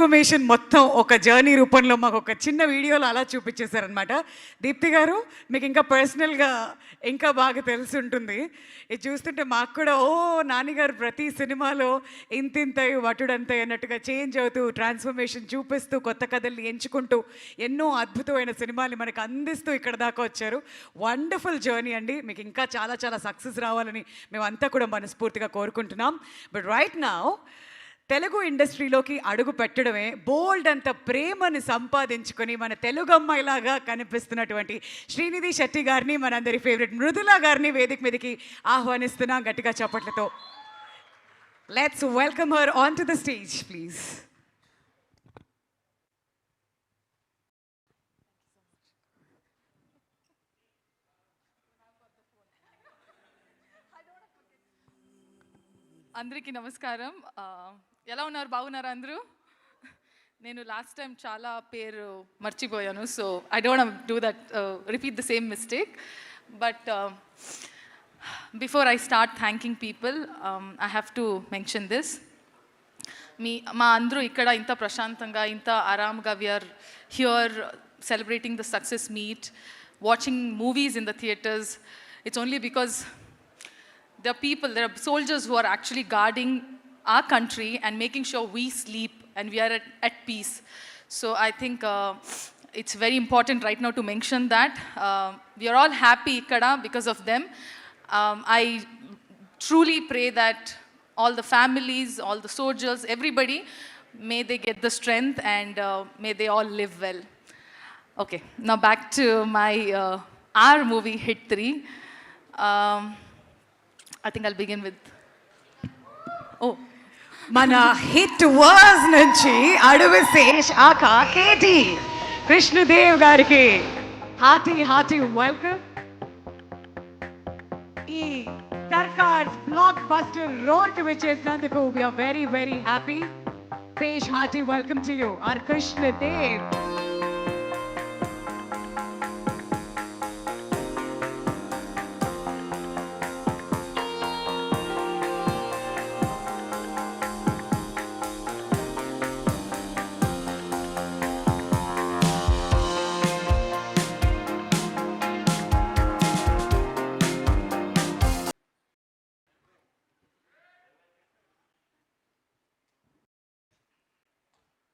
Information మొత్తం ఒక journey రూపంలో మాకు ఒక చిన్న వీడియోలో అలా చూపించేశారనమాట. దీప్తి గారు, మీకు ఇంకా పర్సనల్గా ఇంకా బాగా తెలిసి ఉంటుంది. ఇది చూస్తుంటే మాకు కూడా నాన్నగారు ప్రతి సినిమాలో ఇంతింతై వటుడంతై అన్నట్టుగా చేంజ్ అవుతూ ట్రాన్స్ఫర్మేషన్ చూపిస్తూ కొత్త కథల్ని ఎంచుకుంటూ ఎన్నో అద్భుతమైన సినిమాల్ని మనకు అందిస్తూ ఇక్కడ దాకా వచ్చారు. వండర్ఫుల్ జర్నీ అండి. మీకు ఇంకా చాలా చాలా సక్సెస్ రావాలని మేమంతా కూడా మనస్ఫూర్తిగా కోరుకుంటున్నాం. బట్ రైట్ నౌ తెలుగు ఇండస్ట్రీలోకి అడుగు పెట్టడమే బోల్డ్ అంత ప్రేమను సంపాదించుకొని మన తెలుగు అమ్మాయిలాగా కనిపిస్తున్నటువంటి శ్రీనిధి శెట్టి గారిని, మనందరి ఫేవరెట్ మృదులా గారిని వేదిక మీదకి ఆహ్వానిస్తున్నాం గట్టిగా చప్పట్లతో. Let's welcome her on to the stage please. అందరికీ నమస్కారం. ఎలా ఉన్నారు? బాగున్నారా అందరూ? నేను లాస్ట్ టైం చాలా పేరు మర్చిపోయాను, so I don't do that repeat the same mistake. But before I start thanking people, I have to mention this. మా అందరూ ఇక్కడ ఇంత ప్రశాంతంగా, ఇంత ఆరామ్గా we are here celebrating the success meet, watching movies in the theaters. It's only because there are soldiers who are actually guarding our country and making sure we sleep and we are at peace. So I think it's very important right now to mention that we are all happy ikkada because of them. I truly pray that all the families, all the soldiers, everybody, may they get the strength and may they all live well. Okay, now back to my our movie Hit 3. I think I'll begin with మన hit verse నుంచి అడవి శేష్ ఆకా కేటి కృష్ణదేవ్ గారికి hearty welcome. ఈ Sarkar blockbuster road విచ్చేసినందుకు we are very very happy. Sesh, hearty welcome to you our Krishnadev.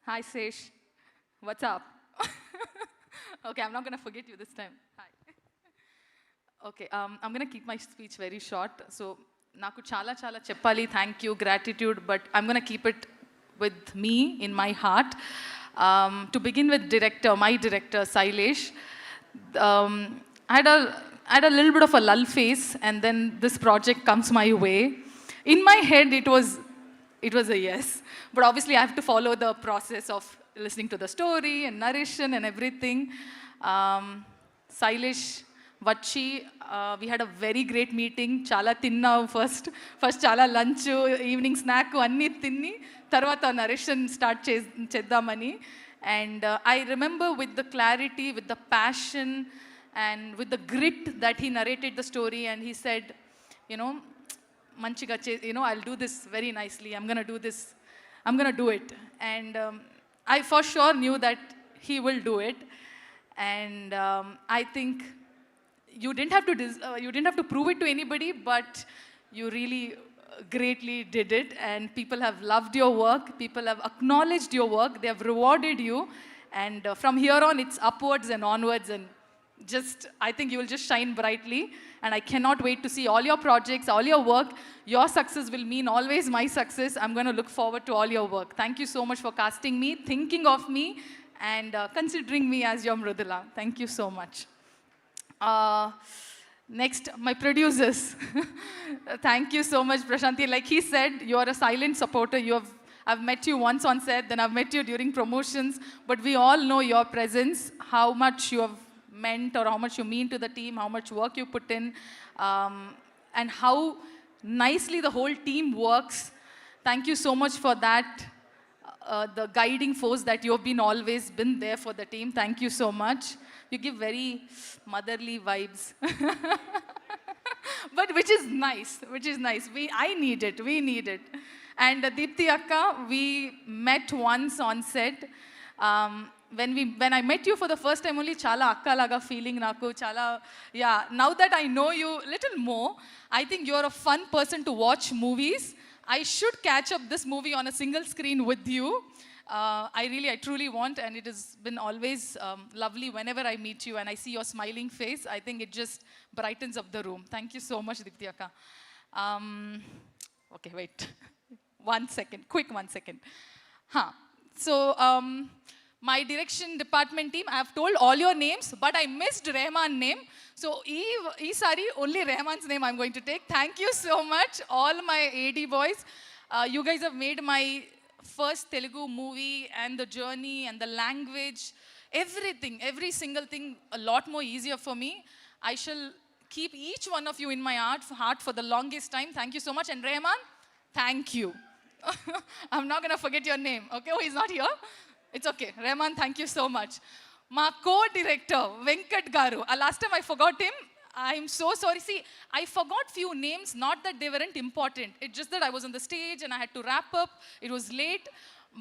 Hi, Sesh. What's up? Okay, I'm not going to forget you this time. Hi. Okay, I'm going to keep my speech very short. So, naku chala cheppali, thank you, gratitude, but I'm going to keep it with me in my heart. To begin with my director, Sailesh. I had a little bit of a lull phase, and then this project comes my way. In my head, it was a yes. But obviously, I have to follow the process of listening to the story and narration and everything. Sailesh, Vachi, we had a very great meeting. Chala tinna first chala lunch, evening snack, anni tinni. Tarvata narration start cheddamani. And I remember with the clarity, with the passion, and with the grit that he narrated the story, and he said, manchiga, I'll do this very nicely. I'm going to do it. And I for sure knew that he will do it. And I think you didn't have to prove it to anybody, but you really greatly did it. And people have loved your work. People have acknowledged your work. They have rewarded you. And from here on, it's upwards and onwards. And I think you will just shine brightly. And I cannot wait to see all your projects, all your work. Your success will mean always my success. I'm going to look forward to all your work. Thank you so much for casting me, thinking of me, and considering me as your Mrudula. Thank you so much. Next, my producers. Thank you so much, Prashanti. Like he said, you are a silent supporter. I've met you once on set, then I've met you during promotions, but we all know your presence, how much you have meant or how much you mean to the team, how much work you put in, and how nicely the whole team works. Thank you so much for that. The guiding force that you have always been there for the team. Thank you so much. You give very motherly vibes. But which is nice. We need it. And Deepthi Akka, we met once on set. When I met you for the first time only, chala akka laga feeling naku, chala, yeah. Now that I know you little more, I think you're a fun person to watch movies. I should catch up this movie on a single screen with you. I truly want, and it has been always lovely whenever I meet you and I see your smiling face. I think it just brightens up the room. Thank you so much, Deepthi Akka. Okay, wait. 1 second, quick 1 second. So, my direction department team, I have told all your names, but I missed Rahman's name. So, sorry, only Rahman's name I'm going to take. Thank you so much, all my AD boys. You guys have made my first Telugu movie and the journey and the language, everything, every single thing a lot more easier for me. I shall keep each one of you in my heart for the longest time. Thank you so much. And Rahman, thank you. I'm not going to forget your name, okay? Oh, he's not here? It's okay. Rahman, thank you so much. My co-director, Venkat Garu. Last time I forgot him. I'm so sorry. See, I forgot few names, not that they weren't important. It's just that I was on the stage and I had to wrap up. It was late.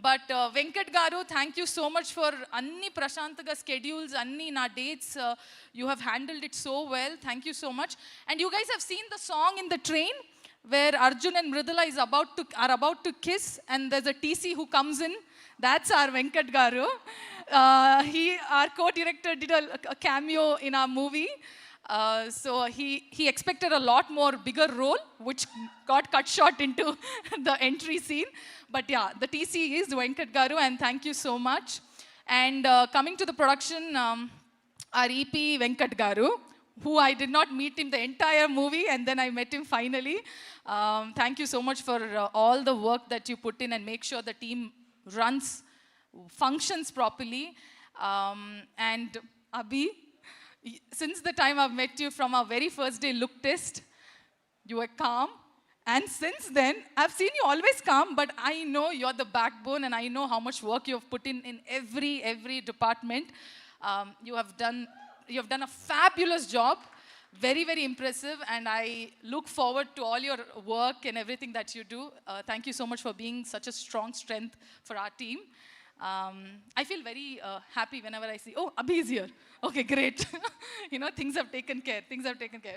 But Venkat Garu, thank you so much for anni Prashantaga schedules, anni na dates. You have handled it so well. Thank you so much. And you guys have seen the song in the train where Arjun and Mridula are about to kiss, and there's a TC who comes in. That's our Venkat Garu. Our co-director, did a cameo in our movie. So he expected a lot more bigger role, which got cut short into the entry scene. But yeah, the TC is Venkat Garu, and thank you so much. And coming to the production, our EP Venkat Garu, who I did not meet him the entire movie, and then I met him finally. Thank you so much for all the work that you put in and make sure the team functions properly. And Abhi, since the time I've met you from our very first day look test, you were calm. And since then, I've seen you always calm, but I know you're the backbone, and I know how much work you have put in every department. You have done a fabulous job. Very, very impressive, and I look forward to all your work and everything that you do. Thank you so much for being such a strong strength for our team. I feel very happy whenever I see, oh, Abhi is here. Okay, great. You know, things have taken care.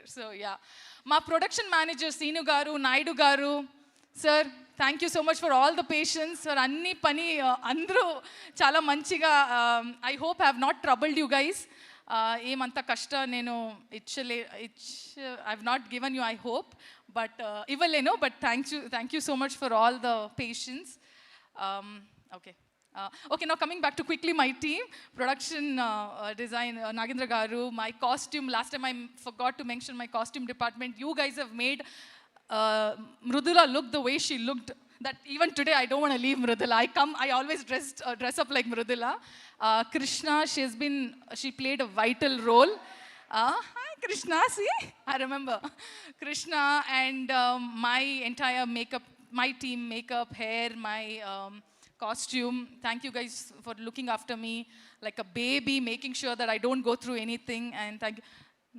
So, yeah. My production manager, Seenu Garu, Naidu Garu, sir, thank you so much for all the patience. Sir, anni pani, andru chala manchiga. I hope I have not troubled you guys. ఏమంత కష్ట నేను I've not given you, I hope, but ఇవ్వలేను, but thank you so much for all the patience. Okay, now coming back to quickly my team, production design, Nagendra Garu, my costume, last time I forgot to mention my costume department. You guys have made Mridula look the way she looked, that even today I don't want to leave Mridula. I always dress up like Mridula. Krishna, she played a vital role. Hi Krishna, see? I remember. Krishna and my entire makeup, my team, makeup, hair, my costume. Thank you guys for looking after me like a baby, making sure that I don't go through anything. And thank you.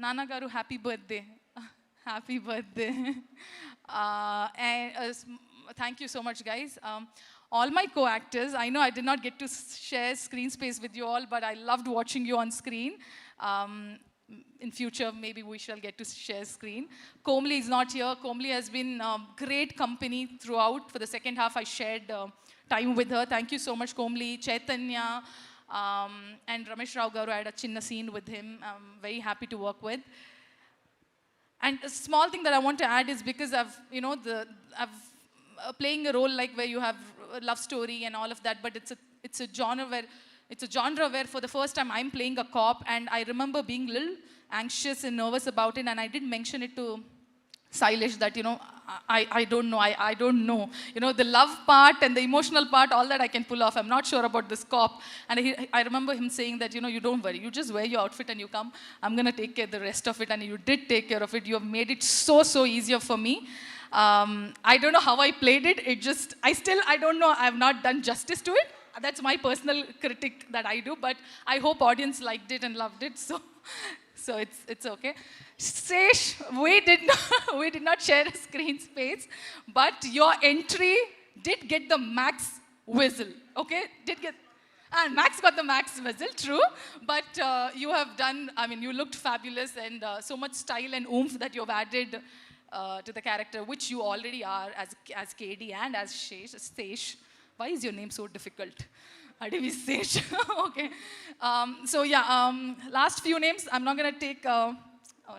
Nana Garu, happy birthday. Happy birthday. Thank you so much, guys. All my co-actors, I know I did not get to share screen space with you all, but I loved watching you on screen. In future, maybe we shall get to share screen. Komli is not here. Komli has been great company throughout. For the second half, I shared time with her. Thank you so much, Komli. Chaitanya and Ramesh Rao Garu, I had a chinna scene with him. I'm very happy to work with. And a small thing that I want to add is because I've playing a role like where you have a love story and all of that, but it's a genre where for the first time I'm playing a cop, and I remember being a little anxious and nervous about it, and I did mention it to Sailesh that, you know, I don't know, I don't know. You know, the love part and the emotional part, all that I can pull off. I'm not sure about this cop. And I remember him saying that, you know, you don't worry. You just wear your outfit and you come. I'm going to take care of the rest of it. And you did take care of it. You have made it so easier for me. I don't know how I played it. I don't know. I have not done justice to it. That's my personal critic that I do. But I hope audience liked it and loved it. So it's okay. Sesh, we did not share a screen space, but your entry did get the max whistle, okay? Did get, and Max got the max whistle, true. But you have done, I mean, you looked fabulous, and so much style and oomph that you have added to the character, which you already are as KD and as Sesh. Why is your name so difficult? Adivi Sesh. Okay. So yeah, last few names, I'm not going to take, oh,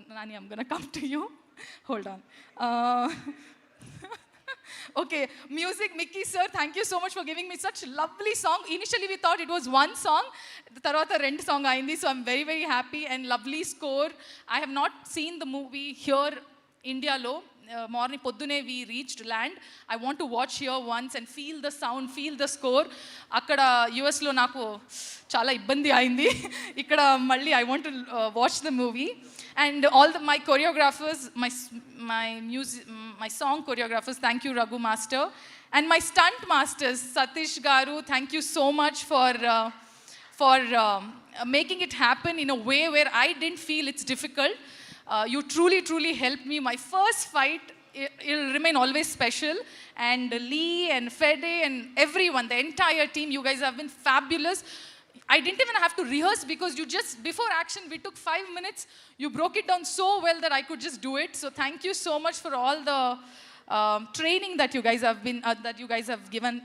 Nani, I'm going to come to you. Hold on. Okay, music, Mickey sir, thank you so much for giving me such lovely song. Initially we thought it was one song, the tarvata rendu song ayindi, so I'm very, very happy, and lovely score. I have not seen the movie here, India lo. Morning poddune we reached land. I want to watch here once and feel the sound, feel the score. Akkada US lo naku chala ibbandi ayindi. Ikkada malli I want to watch the movie. And all my choreographers, my song choreographers, thank you Raghu Master. And my stunt masters, Satish Garu, thank you so much for making it happen in a way where I didn't feel it's difficult. You truly, truly helped me. My first fight, it'll remain always special. And Lee and Fede and everyone, the entire team, you guys have been fabulous. I didn't even have to rehearse because you just, before action, we took 5 minutes. You broke it down so well that I could just do it. So thank you so much for all the training that you guys have given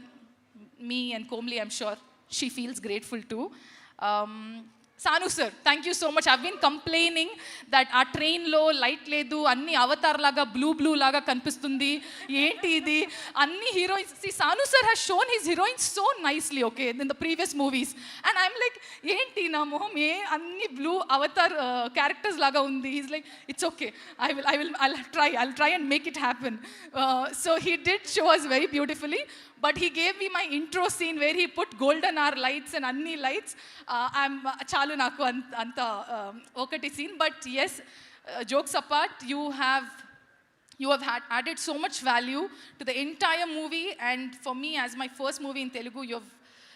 me, and Komli, I'm sure she feels grateful too. Sanu sir, thank you so much. I've been complaining that our train lo light ledu, anni avatar laga blue laga kanipistundi, enti idi, anni heroines. See, Sanu sir has shown his heroines so nicely, okay, in the previous movies, and I'm like, enti na moham anni blue avatar characters laga undi. He's like, it's okay, I'll try and make it happen. So he did show us very beautifully. But he gave me my intro scene where he put golden hour lights and anni lights. I'm chalu naku anta okati scene. But yes, jokes apart, you have added so much value to the entire movie. And for me, as my first movie in Telugu,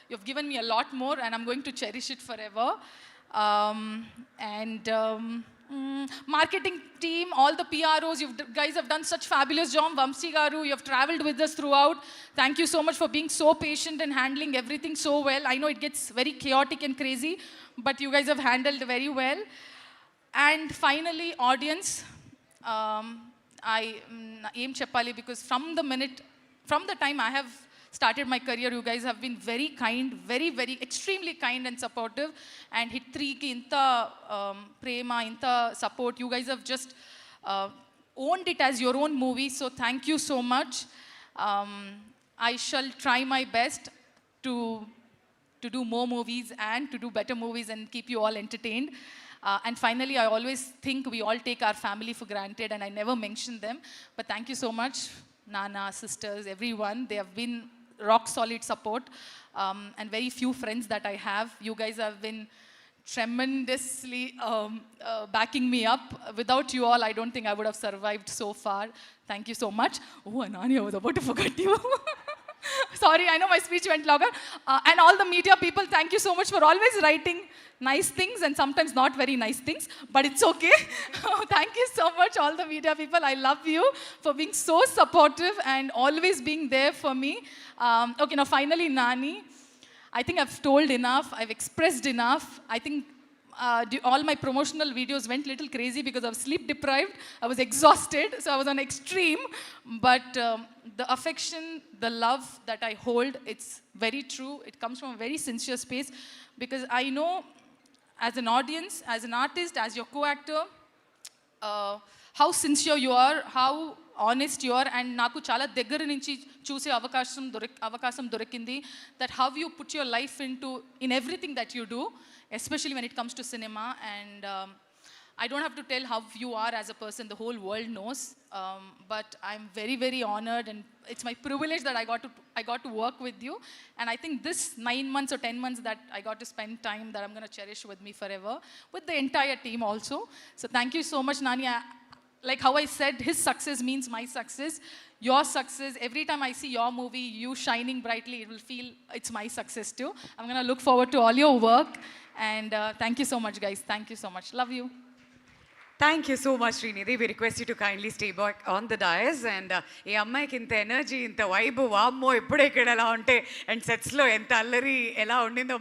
you've given me a lot more, and I'm going to cherish it forever. Marketing team, all the PROs, you guys have done such fabulous job. Vamsi Garu, you have traveled with us throughout. Thank you so much for being so patient and handling everything so well. I know it gets very chaotic and crazy, but you guys have handled very well. And finally, audience, I aim Cheppali, because from the time I have started my career, you guys have been very kind, very, very, extremely kind and supportive. And Hit 3 ki inta prema, inta support. You guys have just owned it as your own movie. So thank you so much. I shall try my best to do more movies and to do better movies and keep you all entertained. And finally, I always think we all take our family for granted, and I never mention them. But thank you so much, Nana, sisters, everyone. They have been rock solid support, and very few friends that I have. You guys have been tremendously backing me up. Without you all, I don't think I would have survived so far. Thank you so much. Oh, Anani, I was about to forget you. Sorry, I know my speech went longer. And all the media people, thank you so much for always writing nice things and sometimes not very nice things, but it's okay. Thank you so much, all the media people. I love you for being so supportive and always being there for me. Okay, now finally, Nani. I think I've told enough, I've expressed enough. I think all my promotional videos went a little crazy because I was sleep deprived. I was exhausted, so I was on extreme. But the affection, the love that I hold, it's very true. It comes from a very sincere space, because I know as an audience, as an artist, as your co-actor, how sincere you are, how honest you are, and naku chala daggara nunchi choose avakasam dorikindi, that how you put your life into in everything that you do, especially when it comes to cinema. And I don't have to tell how you are as a person, the whole world knows. But I'm very, very honored, and it's my privilege that I got to work with you. And I think this 9 months or 10 months that I got to spend time, that I'm going to cherish with me forever, with the entire team also. So thank you so much, Nani. Like how I said, his success means my success. Your success, every time I see your movie, you shining brightly, it will feel it's my success too. I'm going to look forward to all your work. And thank you so much, guys. Thank you so much. Love you. Thank you so much Srinidhi. We request you to kindly stay back on the dais. And ఈ అమ్మాయికి ఇంత energy, ఇంత vibe, వామ్మో ఎప్పుడే ఇక్కడ ఎలా ఉంటే, and సెట్స్లో ఎంత అల్లరి ఎలా ఉండిందో